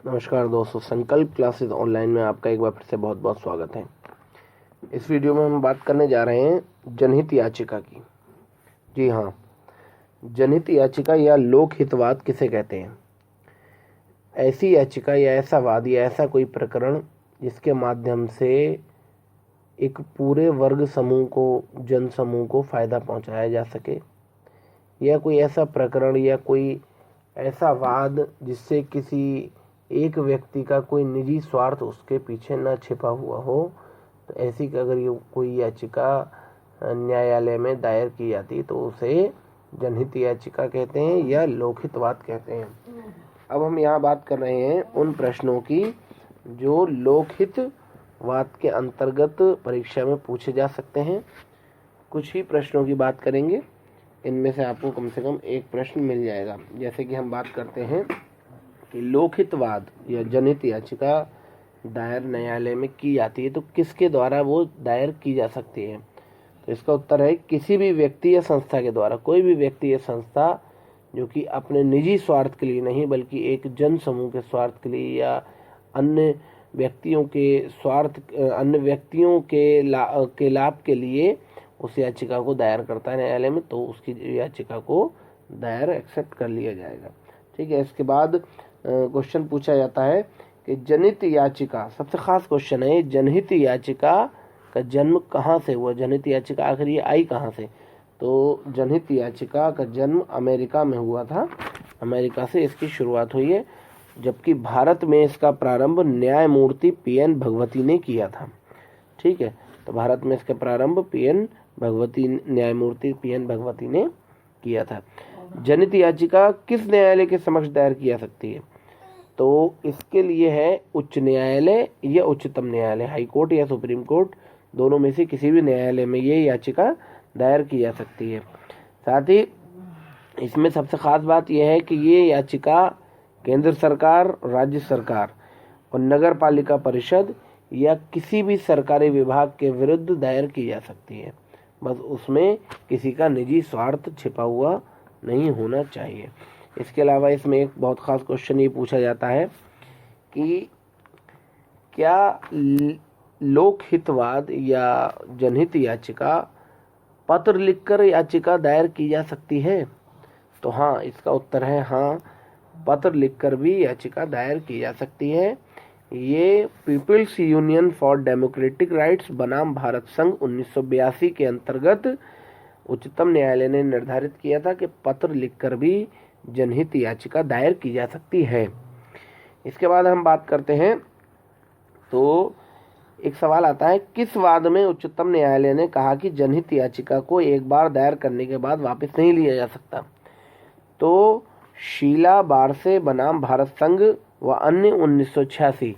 नमस्कार दोस्तों, संकल्प क्लासेस ऑनलाइन में आपका एक बार फिर से बहुत बहुत स्वागत है। इस वीडियो में हम बात करने जा रहे हैं जनहित याचिका की। जी हाँ, जनहित याचिका या लोकहितवाद किसे कहते हैं? ऐसी याचिका या ऐसा वाद या ऐसा कोई प्रकरण जिसके माध्यम से एक पूरे वर्ग समूह को, जन समूह को फ़ायदा पहुंचाया जा सके, या कोई ऐसा प्रकरण या कोई ऐसा वाद जिससे किसी एक व्यक्ति का कोई निजी स्वार्थ उसके पीछे न छिपा हुआ हो। तो ऐसी अगर ये कोई याचिका न्यायालय में दायर की जाती तो उसे जनहित याचिका कहते हैं या लोकहितवाद कहते हैं। अब हम यहाँ बात कर रहे हैं उन प्रश्नों की जो लोकहितवाद के अंतर्गत परीक्षा में पूछे जा सकते हैं। कुछ ही प्रश्नों की बात करेंगे, इनमें से आपको कम से कम एक प्रश्न मिल जाएगा। जैसे कि हम बात करते हैं कि लोकहितवाद या जनहित याचिका दायर न्यायालय में की जाती है तो किसके द्वारा वो दायर की जा सकती है? तो इसका उत्तर है किसी भी व्यक्ति या संस्था के द्वारा। कोई भी व्यक्ति या संस्था जो कि अपने निजी स्वार्थ के लिए नहीं बल्कि एक जन समूह के स्वार्थ के लिए या अन्य व्यक्तियों के लाभ के लिए उस याचिका को दायर करता है न्यायालय में, तो उसकी याचिका को दायर एक्सेप्ट कर लिया जाएगा। ठीक है। इसके बाद क्वेश्चन पूछा जाता है कि जनहित याचिका, सबसे खास क्वेश्चन है, जनहित याचिका का जन्म कहाँ से हुआ? जनहित याचिका आखिर ये आई कहाँ से? तो जनहित याचिका का जन्म अमेरिका में हुआ था। अमेरिका से इसकी शुरुआत हुई है, जबकि भारत में इसका प्रारंभ न्यायमूर्ति पीएन भगवती ने किया था। ठीक है। तो भारत में इसका प्रारंभ न्यायमूर्ति पीएन भगवती ने किया था। जनहित याचिका किस न्यायालय के समक्ष दायर की जा सकती है? तो इसके लिए है उच्च न्यायालय या उच्चतम न्यायालय, हाई कोर्ट या सुप्रीम कोर्ट, दोनों में से किसी भी न्यायालय में ये याचिका दायर की जा सकती है। साथ ही इसमें सबसे खास बात यह है कि ये याचिका केंद्र सरकार, राज्य सरकार और नगर पालिका परिषद या किसी भी सरकारी विभाग के विरुद्ध दायर की जा सकती है। बस उसमें किसी का निजी स्वार्थ छिपा हुआ नहीं होना चाहिए। इसके अलावा इसमें एक बहुत खास क्वेश्चन ये पूछा जाता है कि क्या लोकहितवाद या जनहित याचिका पत्र लिखकर याचिका दायर की जा सकती है? तो हाँ, इसका उत्तर है हाँ, पत्र लिखकर भी याचिका दायर की जा सकती है। ये People's Union for Democratic Rights बनाम भारत संघ 1982 के अंतर्गत उच्चतम न्यायालय ने निर्धारित किया था कि पत्र लिखकर भी जनहित याचिका दायर की जा सकती है। इसके बाद हम बात करते हैं, तो एक सवाल आता है, किस वाद में उच्चतम न्यायालय ने कहा कि जनहित याचिका को एक बार दायर करने के बाद वापस नहीं लिया जा सकता? तो शीला बारसे बनाम भारत संघ व अन्य 1986,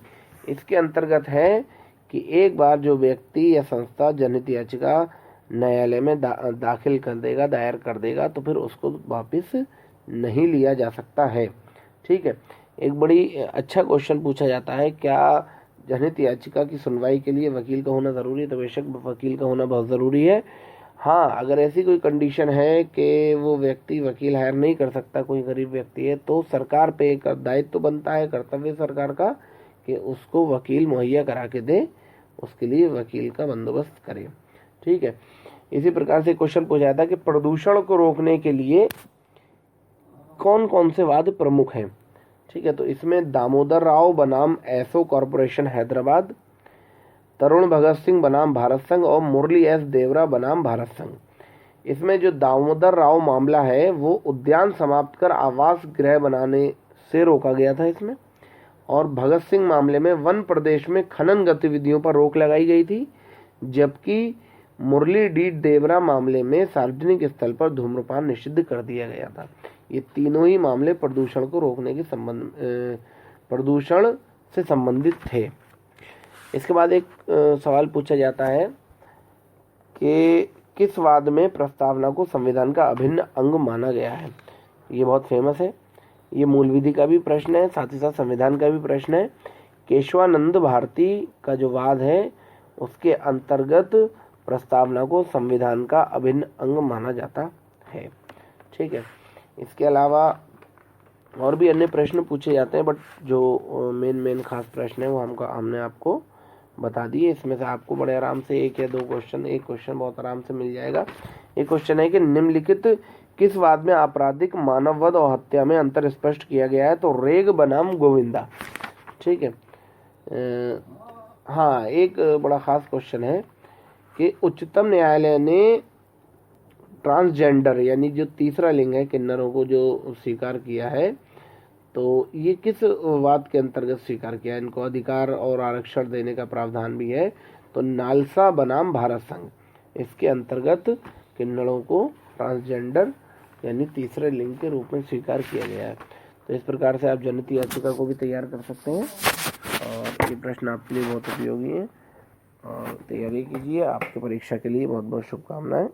इसके अंतर्गत है कि एक बार जो व्यक्ति या संस्था जनहित याचिका न्यायालय में दाखिल कर देगा, दायर कर देगा, तो फिर उसको वापस नहीं लिया जा सकता है। ठीक है। एक बड़ी अच्छा क्वेश्चन पूछा जाता है, क्या जनहित याचिका की सुनवाई के लिए वकील का होना ज़रूरी है? तो बेशक वकील का होना बहुत ज़रूरी है। हाँ, अगर ऐसी कोई कंडीशन है कि वो व्यक्ति वकील हायर नहीं कर सकता, कोई गरीब व्यक्ति है, तो सरकार पे एक दायित्व बनता है, कर्तव्य सरकार का, कि उसको वकील मुहैया करा के दे, उसके लिए वकील का बंदोबस्त करे। ठीक है। इसी प्रकार से क्वेश्चन पूछा जाता है कि प्रदूषण को रोकने के लिए कौन कौन से वाद प्रमुख हैं? ठीक है। तो इसमें दामोदर राव बनाम एसओ कॉरपोरेशन हैदराबाद, तरुण भगत सिंह बनाम भारत संघ और मुरली एस देवरा बनाम भारत संघ। इसमें जो दामोदर राव मामला है वो उद्यान समाप्त कर आवास गृह बनाने से रोका गया था इसमें, और भगत सिंह मामले में वन प्रदेश में खनन गतिविधियों पर रोक लगाई गई थी, जबकि मुरली डी देवरा मामले में सार्वजनिक स्थल पर धूम्रपान निषिद्ध कर दिया गया था। ये तीनों ही मामले प्रदूषण को रोकने के प्रदूषण से संबंधित थे। इसके बाद एक सवाल पूछा जाता है कि किस वाद में प्रस्तावना को संविधान का अभिन्न अंग माना गया है? ये बहुत फेमस है, ये मूल विधि का भी प्रश्न है, साथ ही साथ संविधान का भी प्रश्न है। केशवानंद भारती का जो वाद है उसके अंतर्गत प्रस्तावना को संविधान का अभिन्न अंग माना जाता है। ठीक है। इसके अलावा और भी अन्य प्रश्न पूछे जाते हैं, बट जो मेन खास प्रश्न है वो हमने आपको बता दिए। इसमें से आपको बड़े आराम से एक या दो क्वेश्चन, एक क्वेश्चन बहुत आराम से मिल जाएगा। एक क्वेश्चन है कि निम्नलिखित किस वाद में आपराधिक मानववध और हत्या में अंतर स्पष्ट किया गया है? तो रेग बनाम गोविंदा। ठीक है। हाँ, एक बड़ा खास क्वेश्चन है कि उच्चतम न्यायालय ने ट्रांसजेंडर यानी जो तीसरा लिंग है किन्नरों को जो स्वीकार किया है, तो ये किस वाद के अंतर्गत स्वीकार किया है? इनको अधिकार और आरक्षण देने का प्रावधान भी है। तो नालसा बनाम भारत संघ, इसके अंतर्गत किन्नरों को ट्रांसजेंडर यानी तीसरे लिंग के रूप में स्वीकार किया गया है। तो इस प्रकार से आप जनहित याचिका को भी तैयार कर सकते हैं और ये प्रश्न आपके लिए बहुत उपयोगी है और तैयारी कीजिए। आपकी परीक्षा के लिए बहुत बहुत शुभकामनाएं।